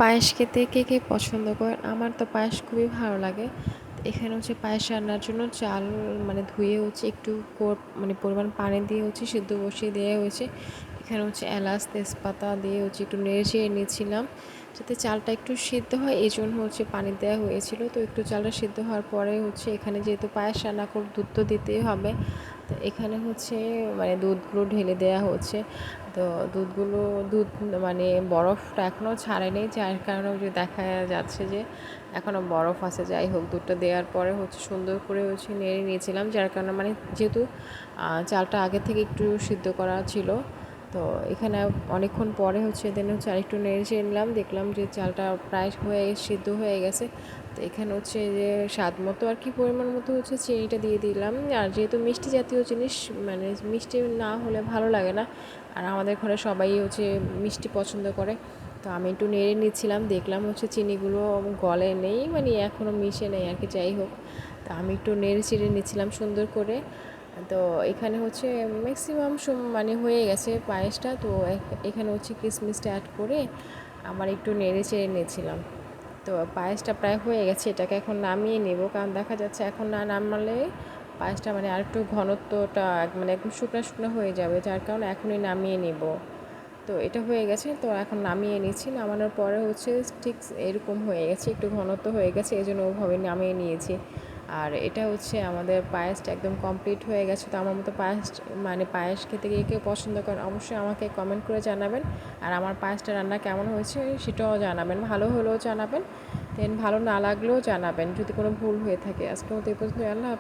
পায়েস খেতে কে কে পছন্দ করেন? আমার তো পায়েস খুবই ভালো লাগে। এখানে পায়েস রান্নার জন্য চাল ধুয়ে একটু পরিমাণ পানি দিয়ে সিদ্ধ বসিয়ে দেওয়া হয়েছে। এখানে এলাচ তেজপাতা দিয়ে একটু নেড়ে চেড়ে নিয়েছিলাম যাতে চালটা একটু সিদ্ধ হয়, এই জন্য পানি দেওয়া হয়েছিল। তো একটু চালটা সিদ্ধ হওয়ার পরে এখানে যেহেতু পায়েস রান্না করে দুধ তো দিতেই হবে। তো এখানে দুধগুলো ঢেলে দেওয়া হচ্ছে। তো দুধ বরফটা এখনও ছাড়েনি, যার কারণে দেখা যাচ্ছে যে এখনও বরফ আছে। যাই হোক, দুধটা দেওয়ার পরে সুন্দর করে নেড়ে নিয়েছিলাম, যার কারণে যেহেতু চালটা আগে থেকে একটু সিদ্ধ করা ছিল। তো এখানে অনেকক্ষণ পরে দেন আরেকটু নেড়ে চেড়ে নিলাম, দেখলাম যে চালটা প্রায় সিদ্ধ হয়ে গেছে। তো এখানে যে স্বাদ মতো আর কি পরিমাণ মতো চিনিটা দিয়ে দিলাম। আর যেহেতু মিষ্টি জাতীয় জিনিস মিষ্টি না হলে ভালো লাগে না, আর আমাদের ঘরে সবাই মিষ্টি পছন্দ করে। তো আমি একটু নেড়ে নিচ্ছিলাম, দেখলাম চিনিগুলো গলে নেই, এখনও মিশে নেই আর কি। যাই হোক, তো আমি একটু নেড়ে চেড়ে নিচ্ছিলাম সুন্দর করে। তো এখানে ম্যাক্সিমাম হয়ে গেছে পায়েসটা। তো এখানে কিশমিশটা অ্যাড করে আমার একটু নেড়ে চেড়ে নিয়েছিলাম। তো পায়েসটা প্রায় হয়ে গেছে, এটাকে এখন নামিয়ে নেব, কারণ দেখা যাচ্ছে এখন না নামালে পায়েসটা আর একটু ঘনত্বটা একদম শুকনো শুকনো হয়ে যাবে, যার কারণে এখনই নামিয়ে নেব। তো এটা হয়ে গেছে, তো এখন নামিয়ে নিচ্ছি। নামানোর পরে ঠিক এরকম হয়ে গেছে, একটু ঘনত্ব হয়ে গেছে, এই জন্য ওভাবে নামিয়ে নিয়েছি। আর এটা আমাদের পায়েসটা একদম কমপ্লিট হয়ে গেছে। তো আমার মতো পায়েস খেতে গিয়ে কেউ পছন্দ করেন অবশ্যই আমাকে কমেন্ট করে জানাবেন। আর আমার পায়েসটা রান্না কেমন হয়েছে সেটাও জানাবেন, ভালো হলেও জানাবেন, দেন ভালো না লাগলেও জানাবেন যদি কোনো ভুল হয়ে থাকে। আজকের মতো এই পর্যন্ত। আল্লাহ হাফেজ।